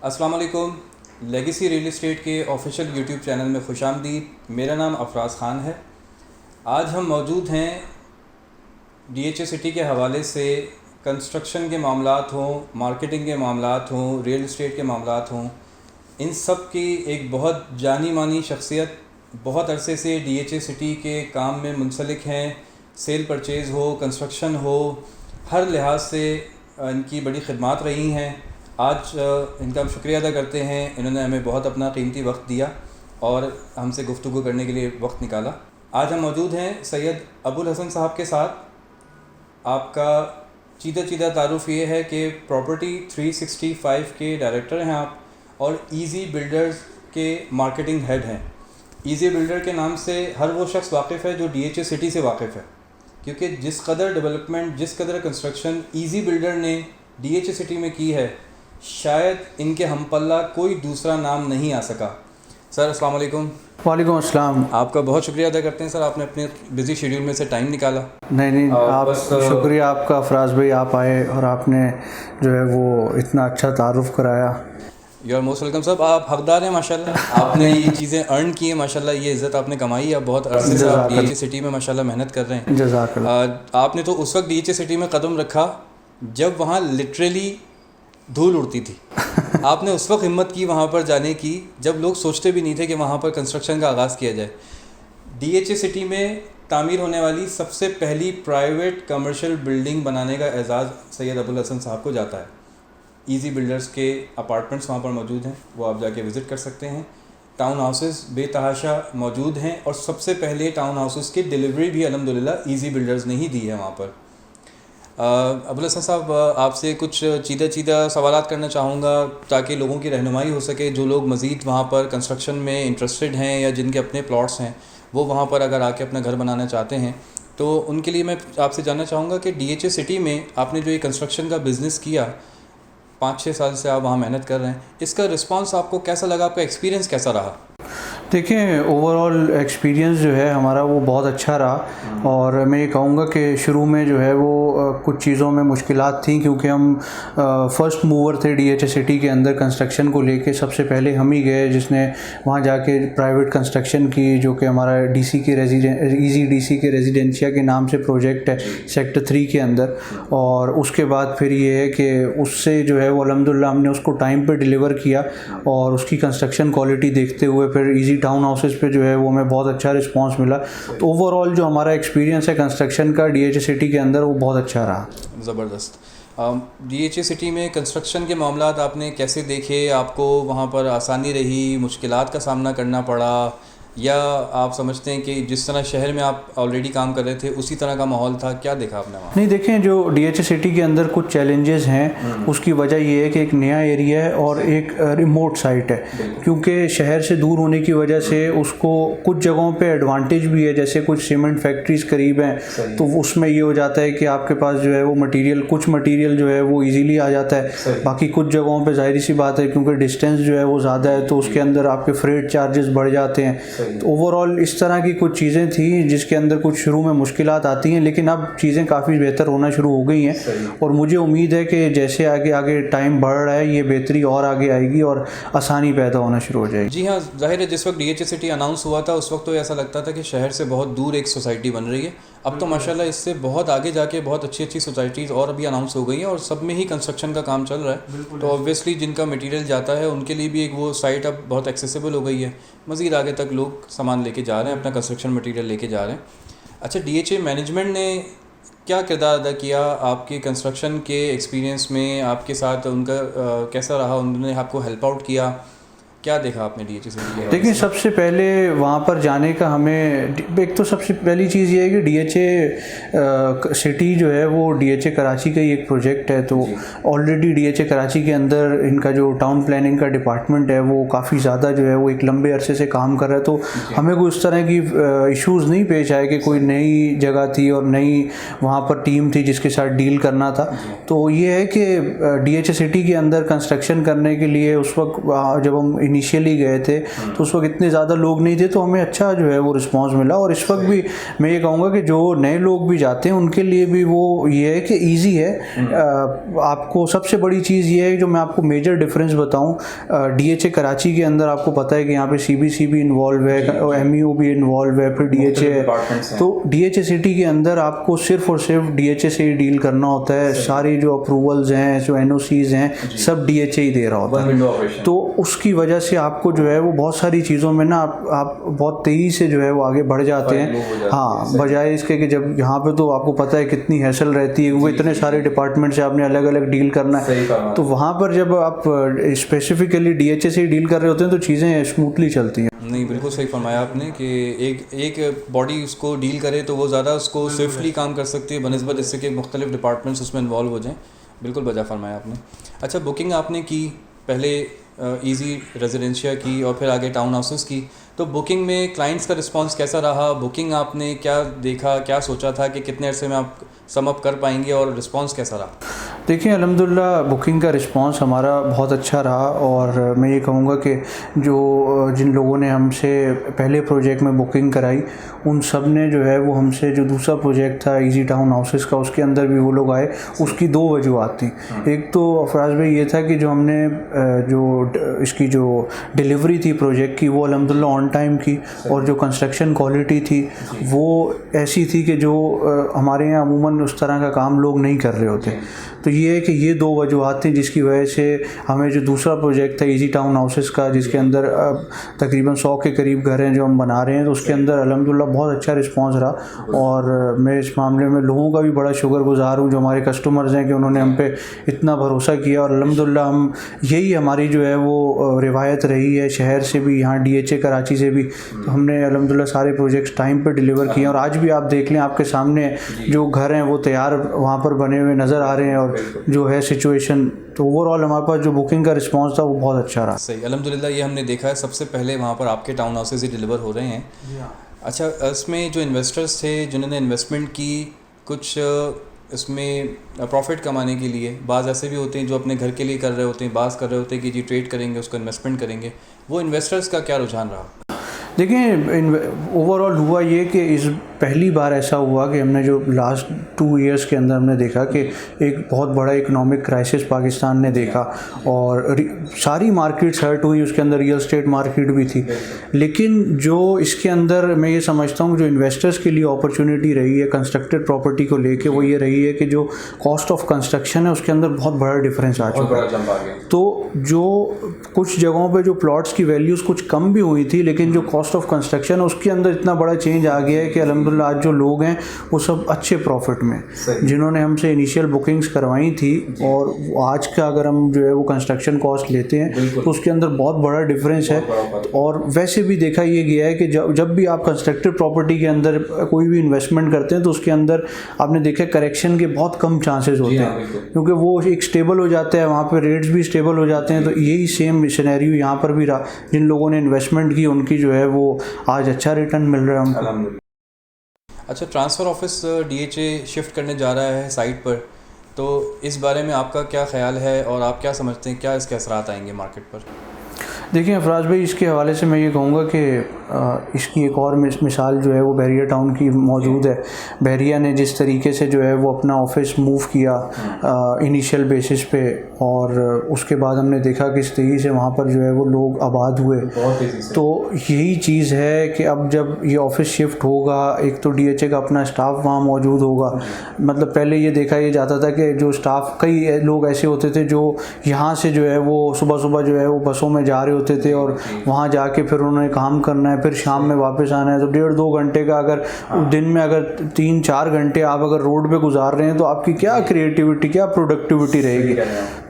अस्सलाम वालेकुम। Legacy real estate के ऑफिशियल यूट्यूब चैनल में खुशामदीद। मेरा नाम अफराज ख़ान है। आज हम मौजूद हैं DHA सिटी के हवाले से। कंस्ट्रक्शन के मामलात हों, मार्केटिंग के मामलात हों, रियल इस्टेट के मामलात हों, इन सब की एक बहुत जानी मानी शख्सियत बहुत अरसे से DHA सिटी के काम में मुंसलिक हैं। सेल परचेज़ हो, कंस्ट्रक्शन हो, हर लिहाज से इनकी बड़ी खिदमत रही हैं। आज इनका हम शुक्रिया अदा करते हैं, इन्होंने हमें बहुत अपना कीमती वक्त दिया और हमसे गुफ्तगू करने के लिए वक्त निकाला। आज हम मौजूद हैं सैयद अबुल हसन साहब के साथ। आपका चीदा तारुफ़ ये है कि प्रॉपर्टी 365 के डायरेक्टर हैं आप और ईज़ी बिल्डर्स के मार्केटिंग हेड हैं। ईज़ी बिल्डर के नाम से हर वो शख्स वाकिफ़ है जो DHA सिटी से वाकिफ़ है, क्योंकि जिस कदर डेवलपमेंट, जिस कदर कंस्ट्रक्शन ईज़ी बिल्डर ने DHA सिटी में की है, शायद इनके हमपल्ला कोई दूसरा नाम नहीं आ सका। सर अस्सलाम वालेकुम। वालेकुम अस्सलाम। आपका बहुत शुक्रिया अदा करते हैं सर, आपने अपने बिज़ी शेड्यूल में से टाइम निकाला। नहीं आप शुक्रिया आपका अफराज भाई, आप आए और आपने जो है वो इतना अच्छा तारुफ़ कराया। यू आर मोस्ट वेलकम साहब। आप हकदार हैं माशाल्लाह, आपने ये चीज़ें अर्न की हैं माशाल्लाह, ये इज़्ज़त आपने कमाई है। आप बहुत अरसे से आप DHA सिटी में माशाल्लाह मेहनत कर रहे हैं। जज़ाकल्लाह। आपने तो उस वक्त DHA सिटी में कदम रखा जब वहाँ लिटरली धूल उड़ती थी। आपने उस वक्त हिम्मत की वहाँ पर जाने की जब लोग सोचते भी नहीं थे कि वहाँ पर कंस्ट्रक्शन का आगाज़ किया जाए। DHA सिटी में तामीर होने वाली सबसे पहली प्राइवेट कमर्शियल बिल्डिंग बनाने का एजाज़ सैयद अबुल हसन साहब को जाता है। ईज़ी बिल्डर्स के अपार्टमेंट्स वहाँ पर मौजूद हैं, वो आप जाके विज़िट कर सकते हैं। टाउन हाउसेस बेतहाशा मौजूद हैं और सबसे पहले टाउन हाउसेस की डिलीवरी भी अल्हम्दुलिल्लाह ईज़ी बिल्डर्स ने ही दी है वहाँ पर। अबुल हसन साहब, आपसे कुछ चीदा सवालात करना चाहूँगा ताकि लोगों की रहनुमाई हो सके। जो लोग मज़ीद वहाँ पर कंस्ट्रक्शन में इंटरेस्टेड हैं या जिनके अपने प्लॉट्स हैं, वो वहाँ पर अगर आके अपना घर बनाना चाहते हैं तो उनके लिए मैं आपसे जानना चाहूँगा कि DHA सिटी में आपने जो ये कंस्ट्रक्शन का बिज़नेस किया, 5-6 साल से आप वहाँ मेहनत कर रहे हैं, इसका रिस्पांस आपको कैसा लगा? आपका एक्सपीरियंस कैसा रहा? देखिए, ओवरऑल एक्सपीरियंस जो है हमारा वो बहुत अच्छा रहा। और मैं ये कहूँगा कि शुरू में जो है वो कुछ चीज़ों में मुश्किलात थी, क्योंकि हम फर्स्ट मूवर थे DHA सिटी के अंदर कंस्ट्रक्शन को लेके। सबसे पहले हम ही गए जिसने वहाँ जाके प्राइवेट कंस्ट्रक्शन की, जो कि हमारा ईज़ी DC के रेजिडेंशिया के नाम से प्रोजेक्ट है सेक्टर 3 के अंदर। और उसके बाद फिर ये है कि उससे जो है वो अल्हम्दुलिल्लाह हमने उसको टाइम पर डिलीवर किया और उसकी कंस्ट्रक्शन क्वालिटी देखते हुए फिर ईज़ी टाउन हाउसेस पे जो है वो हमें बहुत अच्छा रिस्पांस मिला। तो ओवरऑल जो हमारा एक्सपीरियंस है कंस्ट्रक्शन का DHA सिटी के अंदर, वो बहुत अच्छा रहा। ज़बरदस्त। DHA सिटी में कंस्ट्रक्शन के मामलात आपने कैसे देखे? आपको वहाँ पर आसानी रही, मुश्किलात का सामना करना पड़ा, या आप समझते हैं कि जिस तरह शहर में आप ऑलरेडी काम कर रहे थे उसी तरह का माहौल था? क्या देखा आपने वहाँ? नहीं, देखें, जो DHA सिटी के अंदर कुछ चैलेंजेस हैं, उसकी वजह ये है कि एक नया एरिया है और एक रिमोट साइट है। क्योंकि शहर से दूर होने की वजह से उसको कुछ जगहों पे एडवांटेज भी है, जैसे कुछ सीमेंट फैक्ट्रीज करीब हैं, तो उसमें ये हो जाता है कि आपके पास जो है वो कुछ मटीरियल जो है वो ईजीली आ जाता है। बाकी कुछ जगहों पर ज़ाहिर सी बात है, क्योंकि डिस्टेंस जो है वो ज़्यादा है, तो उसके अंदर आपके फ्रेट चार्जेस बढ़ जाते हैं। तो ओवरऑल इस तरह की कुछ चीज़ें थी जिसके अंदर कुछ शुरू में मुश्किलात आती हैं, लेकिन अब चीज़ें काफ़ी बेहतर होना शुरू हो गई हैं। और मुझे उम्मीद है कि जैसे आगे टाइम बढ़ रहा है, ये बेहतरी और आगे आएगी और आसानी पैदा होना शुरू हो जाएगी। जी हाँ, जाहिर है जिस वक्त DHA सिटी अनाउंस हुआ था उस वक्त तो ऐसा लगता था कि शहर से बहुत दूर एक सोसाइटी बन रही है। अब तो माशाल्लाह इससे बहुत आगे जाके बहुत अच्छी सोसाइटीज़ और अभी अनाउंस हो गई हैं और सब में ही कंस्ट्रक्शन का काम चल रहा है। तो ऑब्वियसली जिनका मटेरियल जाता है उनके लिए भी एक वो साइट अब बहुत एक्सेसिबल हो गई है। मज़ीद आगे तक लोग सामान लेके जा रहे हैं, अपना कंस्ट्रक्शन मटेरियल लेके जा रहे हैं। अच्छा, DHA मैनेजमेंट ने क्या किरदार अदा किया आपके कंस्ट्रक्शन के एक्सपीरियंस में? आपके साथ उनका कैसा रहा? उन्होंने आपको हेल्प आउट किया? क्या देखा आपने DHA सिटी के? देखिए, सबसे पहले वहाँ पर जाने का हमें एक तो सबसे पहली चीज़ ये है कि DHA सिटी जो है वो DHA कराची का ही एक प्रोजेक्ट है। तो ऑलरेडी DHA कराची के अंदर इनका जो टाउन प्लानिंग का डिपार्टमेंट है वो काफ़ी ज़्यादा जो है वो एक लंबे अरसे से काम कर रहा है। तो हमें कोई उस तरह की इश्यूज़ नहीं पेश आए कि कोई नई जगह थी और नई वहाँ पर टीम थी जिसके साथ डील करना था। तो ये है कि DHA सिटी के अंदर कंस्ट्रक्शन करने के लिए उस वक्त जब हम इनिशियली गए थे तो उस वक्त इतने ज़्यादा लोग नहीं थे, तो हमें अच्छा जो है वो रिस्पांस मिला। और इस वक्त भी मैं ये कहूँगा कि जो नए लोग भी जाते हैं उनके लिए भी वो ये है कि ईजी है। आपको सबसे बड़ी चीज़ ये है, जो मैं आपको मेजर डिफरेंस बताऊँ, DHA कराची के अंदर आपको पता है कि यहाँ पे CBC भी इन्वॉल्व है, MEO भी इन्वॉल्व है, फिर DHA है। तो DHA सिटी के अंदर आपको सिर्फ और सिर्फ DHA से ही डील करना होता है। सारी जो अप्रूवल्स हैं, जो NOCs हैं, सब DHA ही दे रहा होता है। तो उसकी वजह से आपको जो है वो बहुत सारी चीज़ों में ना आप बहुत तेज़ी से जो है वो आगे बढ़ जाते हैं। हाँ, बजाय इसके कि जब यहाँ पे तो आपको पता है कितनी हैसल रहती है, वो इतने सारे डिपार्टमेंट से आपने अलग अलग डील करना है। तो वहाँ पर जब आप स्पेसिफिकली DHA से ही डील कर रहे होते हैं तो चीज़ें स्मूथली चलती हैं। नहीं, बिल्कुल सही फरमाया आपने कि एक बॉडी उसको डील करे तो वो ज़्यादा उसको स्विफ्टली काम कर सकती है बनस्बत इससे कि मुख्तलिफ डिपार्टमेंट्स उसमें इन्वॉल्व हो जाएं। बिल्कुल बजा फरमाया आपने। अच्छा, बुकिंग आपने की, पहले इजी रेजिडेंशिया की और फिर आगे टाउन हाउसेस की, तो बुकिंग में क्लाइंट्स का रिस्पांस कैसा रहा? बुकिंग आपने क्या देखा, क्या सोचा था कि कितने अरसे में आप सम अप कर पाएंगे और रिस्पांस कैसा रहा? देखिए, अल्हम्दुलिल्लाह बुकिंग का रिस्पांस हमारा बहुत अच्छा रहा। और मैं ये कहूँगा कि जिन लोगों ने हमसे पहले प्रोजेक्ट में बुकिंग कराई उन सब ने जो है वो हमसे जो दूसरा प्रोजेक्ट था इजी टाउन हाउसेस का, उसके अंदर भी वो लोग आए। उसकी दो वजूहत थी। एक तो अफराज भाई ये था कि जो हमने इसकी जो डिलीवरी थी प्रोजेक्ट की वो अल्हम्दुलिल्लाह ऑन टाइम की, और जो कंस्ट्रक्शन क्वालिटी थी वो ऐसी थी कि जो हमारे यहाँ अमूमन उस तरह का काम लोग नहीं कर रहे होते। तो ये है कि ये दो वजूहत थी जिसकी वजह से हमें जो दूसरा प्रोजेक्ट था इजी टाउन हाउसेस का, जिसके अंदर तकरीबन 100 के करीब घर हैं जो हम बना रहे हैं, तो उसके अंदर अल्हम्दुलिल्लाह बहुत अच्छा रिस्पांस रहा। और मैं इस मामले में लोगों का भी बड़ा शुक्रगुजार हूँ जो हमारे कस्टमर्स हैं कि उन्होंने हम पे इतना भरोसा किया। और अल्हम्दुलिल्लाह हम यही हमारी जो है वो रिवायत रही है, शहर से भी, यहाँ DHA कराची से भी, तो हमने अल्हम्दुलिल्लाह सारे प्रोजेक्ट्स टाइम पर डिलीवर किए। और आज भी आप देख लें, आपके सामने जो घर हैं वो तैयार वहाँ पर बने हुए नज़र आ रहे हैं। और जो है सिचुएशन, तो ओवरऑल हमारे पास जो बुकिंग का रिस्पांस था वो बहुत अच्छा रहा। सही, अल्हम्दुलिल्लाह ये हमने देखा है सबसे पहले वहाँ पर आपके टाउन हाउसेज ही डिलीवर हो रहे हैं। अच्छा, इसमें जो इन्वेस्टर्स थे जिन्होंने इन्वेस्टमेंट की, कुछ इसमें प्रॉफिट कमाने के लिए, बाज़ ऐसे भी होते हैं जो अपने घर के लिए कर रहे होते हैं, बाज़ कर रहे होते हैं कि जी ट्रेड करेंगे, उसको इन्वेस्टमेंट करेंगे, वो इन्वेस्टर्स का क्या रुझान रहा? देखिए, ओवरऑल हुआ ये कि इस पहली बार ऐसा हुआ कि हमने जो लास्ट 2 इयर्स के अंदर हमने देखा कि एक बहुत बड़ा इकोनॉमिक क्राइसिस पाकिस्तान ने देखा और सारी मार्केट्स हर्ट हुई, उसके अंदर रियल एस्टेट मार्केट भी थी। लेकिन जो इसके अंदर मैं ये समझता हूँ जो इन्वेस्टर्स के लिए अपॉर्चुनिटी रही है कंस्ट्रक्टेड प्रॉपर्टी को लेके, वो ये रही है कि जो कॉस्ट ऑफ कंस्ट्रक्शन है उसके अंदर बहुत बड़ा डिफरेंस आ चुका है। तो जो कुछ जगहों पे जो प्लॉट्स की वैल्यूज़ कुछ कम भी हुई थी, लेकिन जो कॉस्ट ऑफ कंस्ट्रक्शन उसके अंदर इतना बड़ा चेंज आ गया है कि अल्हम्दुलिल्लाह आज जो लोग हैं वो सब अच्छे प्रॉफिट में, जिन्होंने हमसे इनिशियल बुकिंग्स करवाई थी और आज का अगर हम जो है वो कंस्ट्रक्शन कॉस्ट लेते हैं तो उसके अंदर बहुत बड़ा डिफरेंस है। और वैसे भी देखा ये गया है कि जब भी आप कंस्ट्रक्टेड प्रॉपर्टी के अंदर कोई भी इन्वेस्टमेंट करते हैं तो उसके अंदर आपने देखा करेक्शन के बहुत कम चांसेस होते हैं, क्योंकि वो एक स्टेबल हो जाता है, वहाँ पे रेट्स भी स्टेबल हो जाते हैं। तो यही सेम सिनेरियो यहाँ पर भी रहा, जिन लोगों ने इन्वेस्टमेंट की उनकी जो है वो आज अच्छा रिटर्न मिल रहा है उनको। अच्छा, ट्रांसफ़र ऑफिस DHA शिफ्ट करने जा रहा है साइट पर, तो इस बारे में आपका क्या ख्याल है और आप क्या समझते हैं, क्या इसके असरात आएंगे मार्केट पर? देखिए अफराज भाई, इसके हवाले से मैं ये कहूँगा कि इसकी एक और मिसाल जो है वो बहरिया टाउन की मौजूद है। बहरिया ने जिस तरीके से जो है वो अपना ऑफिस मूव किया इनिशियल बेसिस पे, और उसके बाद हमने देखा कि इस तेज़ी से वहाँ पर जो है वो लोग आबाद हुए। तो यही चीज़ है कि अब जब ये ऑफिस शिफ्ट होगा, एक तो DHA का अपना स्टाफ वहाँ मौजूद होगा। मतलब पहले ये देखा ये जाता था कि जो स्टाफ, कई लोग ऐसे होते थे जो यहाँ से जो है वो सुबह सुबह जो है वो बसों में जा रहे होते थे और वहाँ जाके फिर उन्होंने काम करना है, फिर शाम में वापस आना है। तो 1.5-2 घंटे का, अगर दिन में अगर 3-4 घंटे आप अगर रोड पे गुजार रहे हैं तो आपकी क्या क्रिएटिविटी, क्या प्रोडक्टिविटी रहेगी।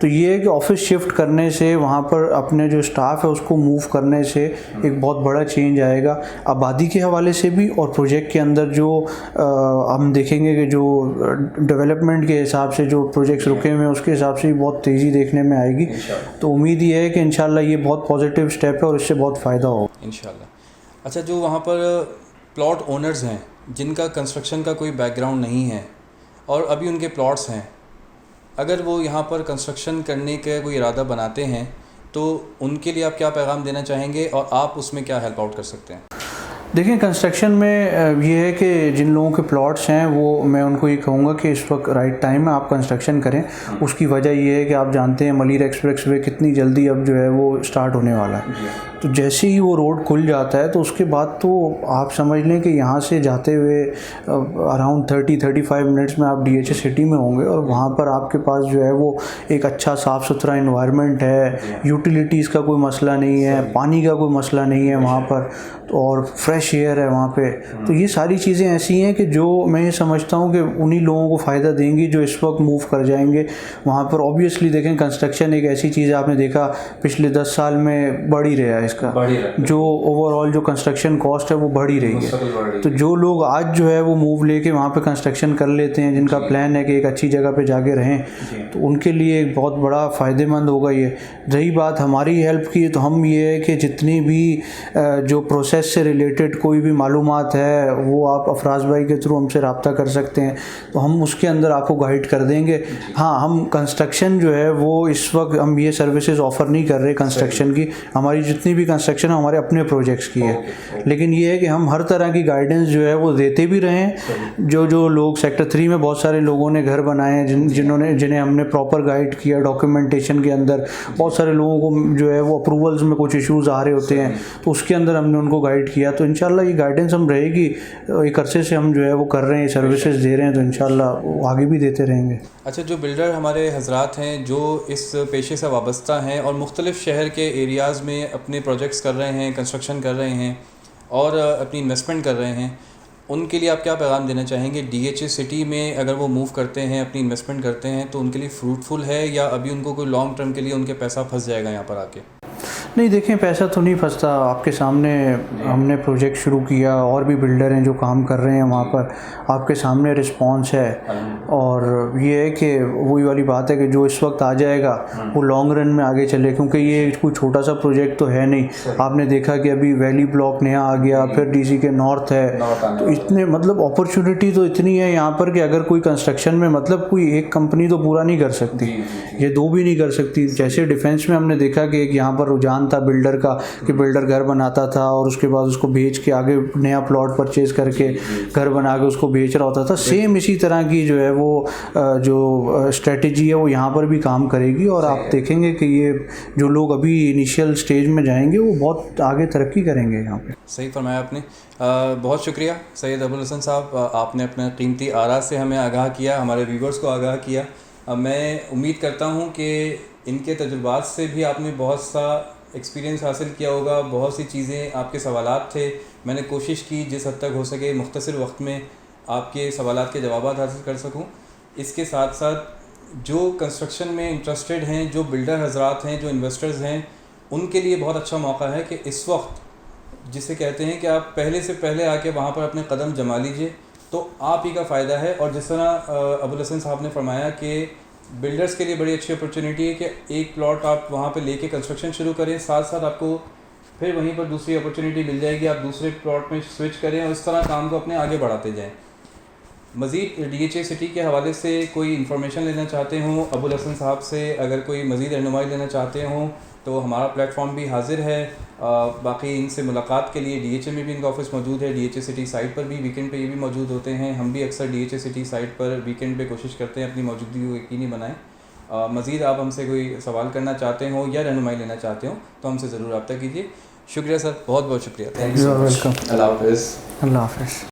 तो ये है कि ऑफिस शिफ्ट करने से, वहाँ पर अपने जो स्टाफ है उसको मूव करने से एक बहुत बड़ा चेंज आएगा आबादी के हवाले से भी, और प्रोजेक्ट के अंदर जो हम देखेंगे कि जो डेवलपमेंट के हिसाब से जो प्रोजेक्ट्स रुके हुए हैं उसके हिसाब से भी बहुत तेज़ी देखने में आएगी। तो उम्मीद ये है कि इंशाल्लाह ये बहुत पॉजिटिव स्टेप है और इससे बहुत फ़ायदा होगा इंशाल्लाह। अच्छा, जो वहाँ पर प्लॉट ओनर्स हैं जिनका कंस्ट्रक्शन का कोई बैकग्राउंड नहीं है और अभी उनके प्लॉट्स हैं, अगर वो यहाँ पर कंस्ट्रक्शन करने का कोई इरादा बनाते हैं तो उनके लिए आप क्या पैगाम देना चाहेंगे और आप उसमें क्या हेल्प आउट कर सकते हैं? देखिए, कंस्ट्रक्शन में ये है कि जिन लोगों के प्लॉट्स हैं वो मैं उनको ये कहूँगा कि इस वक्त राइट टाइम है आप कंस्ट्रक्शन करें। उसकी वजह ये है कि आप जानते हैं मलिर एक्सप्रेस वे कितनी जल्दी अब जो है वो स्टार्ट होने वाला है। तो जैसे ही वो रोड खुल जाता है तो उसके बाद तो आप समझ लें कि यहाँ से जाते हुए अराउंड 30-35 मिनट्स में आप DHA सिटी में होंगे और वहाँ पर आपके पास जो है वो एक अच्छा साफ़ सुथरा इन्वायरमेंट है, यूटिलिटीज़ का कोई मसला नहीं है, पानी का कोई मसला नहीं है वहाँ पर, और फ्रेश एयर है वहाँ पे। तो ये सारी चीज़ें ऐसी हैं कि जो मैं ये समझता हूँ कि उन्हीं लोगों को फ़ायदा देंगी जो इस वक्त मूव कर जाएंगे वहाँ पर। ऑब्वियसली देखें, कंस्ट्रक्शन एक ऐसी चीज़ है, आपने देखा पिछले 10 साल में बढ़ ही रहा है इसका, जो ओवरऑल जो कंस्ट्रक्शन कॉस्ट है वो बढ़ ही रही है। तो जो लोग आज जो है वो मूव लेके वहाँ पे कंस्ट्रक्शन कर लेते हैं, जिनका प्लान है कि एक अच्छी जगह पे जाके रहें, तो उनके लिए एक बहुत बड़ा फ़ायदेमंद होगा ये। रही बात हमारी हेल्प की, तो हम ये है कि जितनी भी जो प्रोसेस से रिलेटेड कोई भी मालूमात है वो आप अफराज भाई के थ्रू हमसे रब्ता कर सकते हैं, तो हम उसके अंदर आपको गाइड कर देंगे। हाँ, हम कंस्ट्रक्शन जो है वो इस वक्त हम ये सर्विसेज ऑफ़र नहीं कर रहे कंस्ट्रक्शन की। हमारी जितनी भी कंस्ट्रक्शन हमारे अपने प्रोजेक्ट्स की है, लेकिन ये है कि हम हर तरह की गाइडेंस जो है वो देते भी रहें। जो लोग सेक्टर 3 में बहुत सारे लोगों ने घर बनाए हैं, जिन्हें हमने प्रॉपर गाइड किया डॉक्यूमेंटेशन के अंदर। बहुत सारे लोगों को जो है वो अप्रूवल्स में कुछ इश्यूज़ आ रहे होते हैं, तो उसके अंदर हमने उनको गाइड किया। तो इंशाल्लाह ये गाइडेंस हम रहेगी, एक अरसे से हम जो है वो कर रहे हैं, सर्विसेज दे रहे हैं, तो इंशाल्लाह आगे भी देते रहेंगे। अच्छा, जो बिल्डर हमारे हजरात हैं जो इस पेशे से वाबस्ता हैं और मुख्तलिफ़ शहर के एरियाज़ में अपने प्रोजेक्ट्स कर रहे हैं, कंस्ट्रक्शन कर रहे हैं और अपनी इन्वेस्टमेंट कर रहे हैं, उनके लिए आप क्या पैगाम देना चाहेंगे? DHA सिटी में अगर वो मूव करते हैं, अपनी इन्वेस्टमेंट करते हैं, तो उनके लिए फ्रूटफुल है या अभी उनको कोई लॉन्ग टर्म के लिए उनके पैसा फंस जाएगा यहाँ पर आके? नहीं, देखें, पैसा तो नहीं फंसता। आपके सामने हमने प्रोजेक्ट शुरू किया, और भी बिल्डर हैं जो काम कर रहे हैं वहाँ पर, आपके सामने रिस्पांस है। और ये है कि वही वाली बात है कि जो इस वक्त आ जाएगा वो लॉन्ग रन में आगे चले, क्योंकि ये कोई छोटा सा प्रोजेक्ट तो है नहीं। आपने देखा कि अभी वैली ब्लॉक नया आ गया, फिर DC के नॉर्थ है, तो इतने मतलब अपॉर्चुनिटी तो इतनी है यहाँ पर कि अगर कोई कंस्ट्रक्शन में मतलब कोई एक कंपनी तो पूरा नहीं कर सकती, ये दो भी नहीं कर सकती। जैसे डिफेंस में हमने देखा कि एक यहाँ पर रुझान था बिल्डर का कि बिल्डर घर बनाता था और उसके बाद उसको बेच के आगे नया प्लॉट परचेज करके घर बना के उसको बेच रहा होता था। सेम इसी तरह की जो है वो जो स्ट्रेटजी है वो यहाँ पर भी काम करेगी, और आप देखेंगे कि ये जो लोग अभी इनिशियल स्टेज में जाएंगे वो बहुत आगे तरक्की करेंगे यहाँ पे। सही फरमाया आपने। बहुत शुक्रिया सैयद अबुल हसन साहब, आपने अपने कीमती आरा से हमें आगाह किया, हमारे व्यूवर्स को आगाह किया। मैं उम्मीद करता हूँ कि इनके तजुर्बात से भी आपने बहुत सा एक्सपीरियंस हासिल किया होगा, बहुत सी चीज़ें, आपके सवालात थे, मैंने कोशिश की जिस हद तक हो सके मुख्तसर वक्त में आपके सवालात के जवाब हासिल कर सकूं। इसके साथ साथ जो कंस्ट्रक्शन में इंटरेस्टेड हैं, जो बिल्डर हजरात हैं, जो इन्वेस्टर्स हैं, उनके लिए बहुत अच्छा मौका है कि इस वक्त जिसे कहते हैं कि आप पहले से पहले आके वहाँ पर अपने कदम जमा लीजिए, तो आप ही का फ़ायदा है। और जिस तरह अबुल हसन साहब ने फरमाया कि बिल्डर्स के लिए बड़ी अच्छी अपॉर्चुनिटी है कि एक प्लॉट आप वहाँ पे लेके कंस्ट्रक्शन शुरू करें, साथ साथ आपको फिर वहीं पर दूसरी अपॉर्चुनिटी मिल जाएगी, आप दूसरे प्लॉट में स्विच करें और इस तरह काम को अपने आगे बढ़ाते जाएं। मज़ीद DHA सिटी के हवाले से कोई इन्फॉर्मेशन लेना चाहते हों अबुल हसन साहब से, अगर कोई मज़ीद रहनुमाई लेना चाहते हों तो हमारा प्लेटफॉर्म भी हाजिर है। बाकी इनसे मुलाकात के लिए DHA में भी इनका ऑफिस मौजूद है, DHA सिटी साइट पर भी वीकेंड पे ये भी मौजूद होते हैं। हम भी अक्सर DHA सिटी साइट पर वीकेंड पे कोशिश करते हैं अपनी मौजूदगी को यकीनी बनाएं। मज़ीद आप हमसे कोई सवाल करना चाहते हो या रहनुमाई लेना चाहते हो तो हमसे ज़रूर रब्ता कीजिए। शुक्रिया सर, बहुत बहुत शुक्रिया। Thank you. वेलकम। अल्लाह हाफ़िज़। अल्लाह हाफ़िज़।